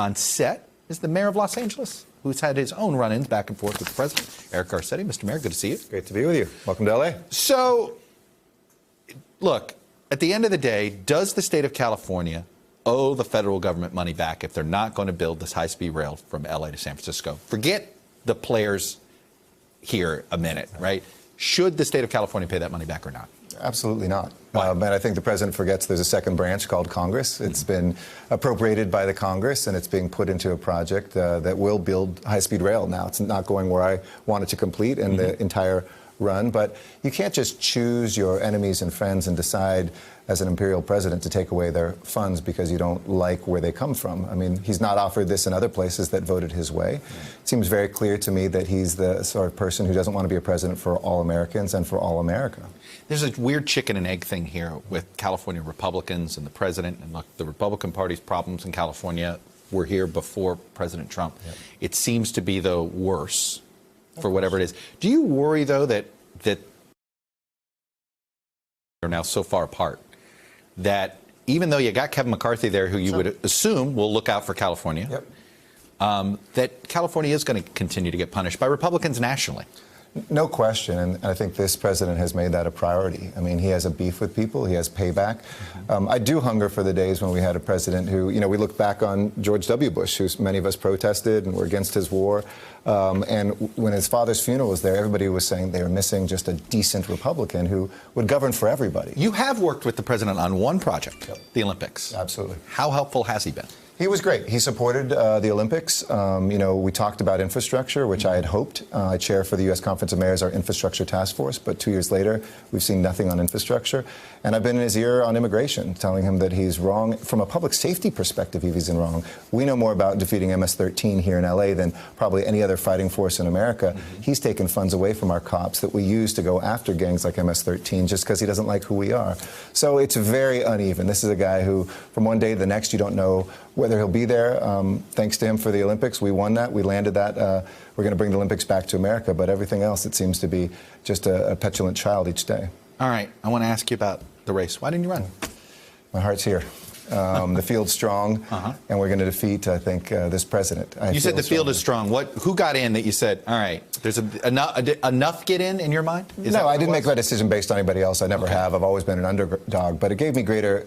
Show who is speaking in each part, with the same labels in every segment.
Speaker 1: On set is the mayor of Los Angeles, who's had his own run-ins back and forth with the president, Eric Garcetti. Mr. Mayor, good to see you.
Speaker 2: Great to be with you. Welcome to LA.
Speaker 1: So, look, at the end of the day, does the state of California owe the federal government money back if they're not going to build this high-speed rail from LA to San Francisco? Forget the players here a minute, right? Should the state of California pay that money back or not?
Speaker 2: Absolutely not. And I think the president forgets there's a second branch called Congress. It's been appropriated by the Congress, and it's being put into a project that will build high-speed rail. Now, it's not going where I want it to complete in the entire run, but you can't just choose your enemies and friends and decide as an imperial president to take away their funds because you don't like where they come from. I mean, he's not offered this in other places that voted his way. It seems very clear to me that he's the sort of person who doesn't want to be a president for all Americans and for all America.
Speaker 1: There's a weird chicken and egg thing here with California Republicans and the president. And look, the Republican Party's problems in California were here before President Trump. Yep. It seems to be, though, worse for whatever it is. Do you worry, though, that are now so far apart that even though you got Kevin McCarthy there, who you would assume will look out for California, that California is going to continue to get punished by Republicans nationally?
Speaker 2: No question, and I think this president has made that a priority. I mean, he has a beef with people, he has payback. I do hunger for the days when we had a president who, you know, we look back on George W. Bush, who many of us protested and were against his war. And when his father's funeral was there, everybody was saying they were missing just a decent Republican who would govern for everybody.
Speaker 1: You have worked with the president on one project, the Olympics.
Speaker 2: Absolutely.
Speaker 1: How helpful has he been?
Speaker 2: He was great. He supported the Olympics. You know, we talked about infrastructure, which I had hoped. I chair for the U.S. Conference of Mayors, our infrastructure task force, but 2 years later, we've seen nothing on infrastructure. And I've been in his ear on immigration, telling him that he's wrong. From a public safety perspective, he's wrong. We know more about defeating MS-13 here in L.A. than probably any other fighting force in America. He's taken funds away from our cops that we use to go after gangs like MS-13 just because he doesn't like who we are. So it's very uneven. This is a guy who, from one day to the next, you don't know whether he'll be there. Thanks to him for the Olympics. We won that. We landed that. We're going to bring the Olympics back to America. But everything else, it seems to be just a petulant child each day.
Speaker 1: All right. I want to ask you about the race. Why didn't you run?
Speaker 2: My heart's here. The field's strong, and we're going to defeat, I think, this president.
Speaker 1: You said the field is strong. Who got in that you said, all right, there's enough get in your mind?
Speaker 2: No, I didn't make that decision based on anybody else. I never have. I've always been an underdog. But it gave me greater,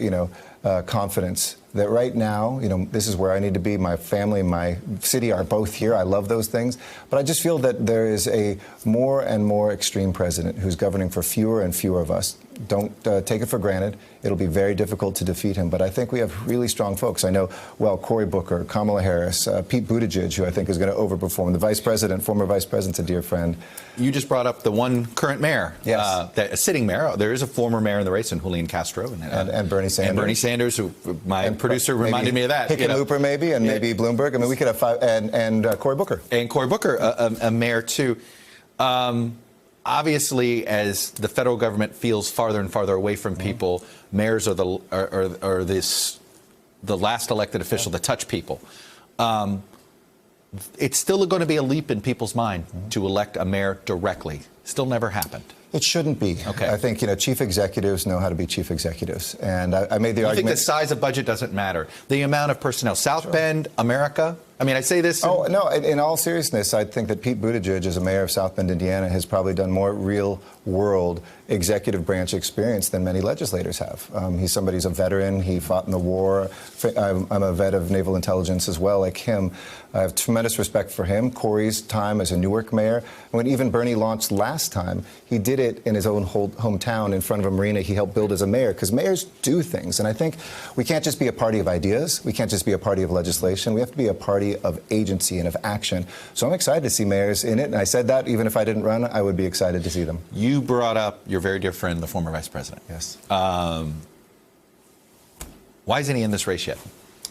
Speaker 2: confidence that right now, this is where I need to be. My family and my city are both here. I love those things. But I just feel that there is a more and more extreme president who's governing for fewer and fewer of us. Don't take it for granted. It'll be very difficult to defeat him. But I think we have really strong folks. I know, Cory Booker, Kamala Harris, Pete Buttigieg, who I think is going to overperform. The vice president, former vice president's a dear friend.
Speaker 1: You just brought up the one current mayor.
Speaker 2: Yes.
Speaker 1: A sitting mayor. There is a former mayor in the race, and Julian Castro.
Speaker 2: And Bernie Sanders.
Speaker 1: And Bernie Sanders, who my producer reminded me of that.
Speaker 2: Hickenlooper, maybe, and maybe Bloomberg. I mean, we could have five, and Cory Booker.
Speaker 1: And Cory Booker, a mayor, too. Obviously, as the federal government feels farther and farther away from people, mayors are the last elected official to touch people. It's still going to be a leap in people's mind to elect a mayor directly. Still never happened.
Speaker 2: It shouldn't be.
Speaker 1: Okay.
Speaker 2: I think, chief executives know how to be chief executives. And I made the argument.
Speaker 1: I think the size of budget doesn't matter. The amount of personnel. South Bend, America. I mean, I say this.
Speaker 2: Oh, no, in all seriousness, I think that Pete Buttigieg, as a mayor of South Bend, Indiana, has probably done more real-world executive branch experience than many legislators have. He's somebody who's a veteran. He fought in the war. I'm a vet of naval intelligence as well, like him. I have tremendous respect for him. Cory's time as a Newark mayor. When even Bernie launched last time, he did it in his own hometown in front of a marina he helped build as a mayor, because mayors do things. And I think we can't just be a party of ideas. We can't just be a party of legislation. We have to be a party of agency and of action. So I'm excited to see mayors in it. And I said that even if I didn't run, I would be excited to see them.
Speaker 1: You brought up your very dear friend, the former vice president.
Speaker 2: Yes.
Speaker 1: Why isn't he in this race yet?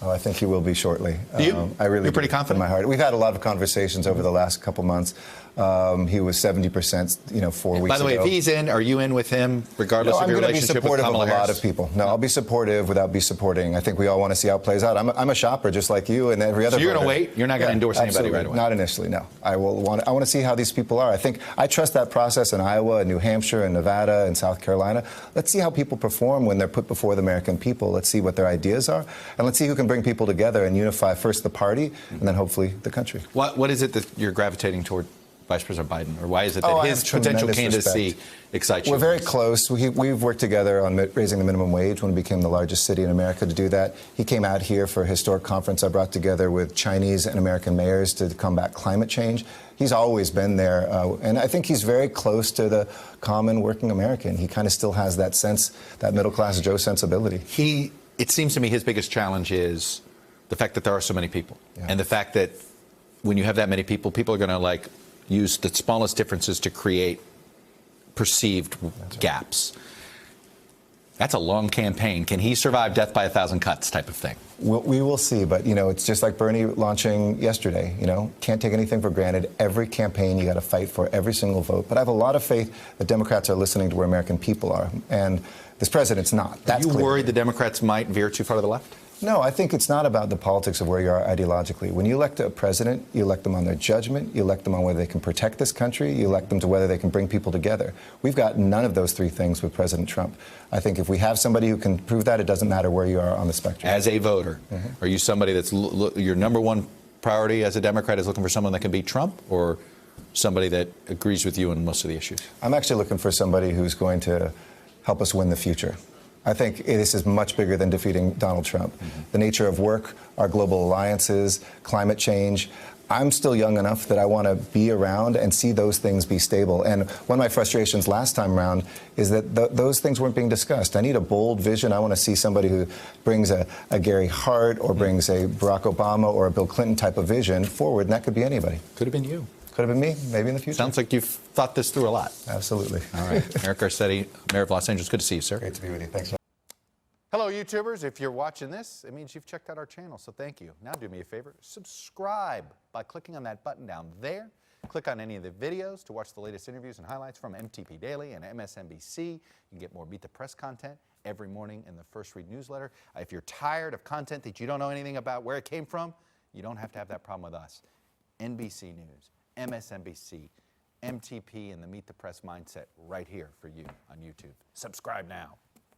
Speaker 2: Oh, I think he will be shortly.
Speaker 1: Do you?
Speaker 2: I really
Speaker 1: You're pretty confident?
Speaker 2: in my heart. We've had a lot of conversations over the last couple months. He was 70%, 4 weeks ago.
Speaker 1: By the way, if he's in, are you in with him, regardless of your
Speaker 2: I'm going to be
Speaker 1: relationship with
Speaker 2: supportive of a
Speaker 1: Kamala
Speaker 2: lot
Speaker 1: Harris?
Speaker 2: of people. No, I'll be supportive without be supporting. I think we all want to see how it plays out. I'm a shopper just like you and every other
Speaker 1: So you're going to
Speaker 2: voter.
Speaker 1: wait? You're not going to endorse anybody
Speaker 2: absolutely.
Speaker 1: right away?
Speaker 2: Not initially, no. I want to see how these people are. I think I trust that process in Iowa and New Hampshire and Nevada and South Carolina. Let's see how people perform when they're put before the American people. Let's see what their ideas are. And let's see who can bring people together and unify first the party and then hopefully the country.
Speaker 1: What is it that you're gravitating toward Vice President Biden? Or why is it that
Speaker 2: I
Speaker 1: his
Speaker 2: have
Speaker 1: potential
Speaker 2: tremendous
Speaker 1: candidacy
Speaker 2: respect.
Speaker 1: excites you?
Speaker 2: We're very close. We've worked together on raising the minimum wage when we became the largest city in America to do that. He came out here for a historic conference I brought together with Chinese and American mayors to combat climate change. He's always been there, and I think he's very close to the common working American. He kind of still has that sense, that middle-class Joe sensibility.
Speaker 1: It seems to me his biggest challenge is the fact that there are so many people.
Speaker 2: Yeah.
Speaker 1: And the fact that when you have that many people, people are going to use the smallest differences to create perceived gaps. That's a long campaign. Can he survive death by 1,000 cuts type of thing?
Speaker 2: We will see, but it's just like Bernie launching yesterday. Can't take anything for granted. Every campaign you got to fight for every single vote. But I have a lot of faith that Democrats are listening to where American people are, and this president's not. That's
Speaker 1: Are you
Speaker 2: clear.
Speaker 1: worried the Democrats might veer too far to the left?
Speaker 2: No, I think it's not about the politics of where you are ideologically. When you elect a president, you elect them on their judgment, you elect them on whether they can protect this country, you elect them to whether they can bring people together. We've got none of those three things with President Trump. I think if we have somebody who can prove that, it doesn't matter where you are on the spectrum.
Speaker 1: As a voter, are you somebody that's your number one priority as a Democrat is looking for someone that can beat Trump, or somebody that agrees with you on most of the issues?
Speaker 2: I'm actually looking for somebody who's going to help us win the future. I think this is much bigger than defeating Donald Trump. The nature of work, our global alliances, climate change. I'm still young enough that I want to be around and see those things be stable. And one of my frustrations last time around is that those things weren't being discussed. I need a bold vision. I want to see somebody who brings a Gary Hart or brings a Barack Obama or a Bill Clinton type of vision forward, and that could be anybody.
Speaker 1: Could have been you.
Speaker 2: Could have been me, maybe in the future.
Speaker 1: Sounds like you've thought this through a lot.
Speaker 2: Absolutely.
Speaker 1: All right. Eric Garcetti, Mayor of Los Angeles. Good to see you, sir.
Speaker 2: Great to be with you. Thanks.
Speaker 1: Hello, YouTubers. If you're watching this, it means you've checked out our channel, so thank you. Now do me a favor, subscribe by clicking on that button down there. Click on any of the videos to watch the latest interviews and highlights from MTP Daily and MSNBC. You can get more Meet the Press content every morning in the First Read newsletter. If you're tired of content that you don't know anything about where it came from, you don't have to have that problem with us. NBC News, MSNBC, MTP, and the Meet the Press mindset right here for you on YouTube. Subscribe now.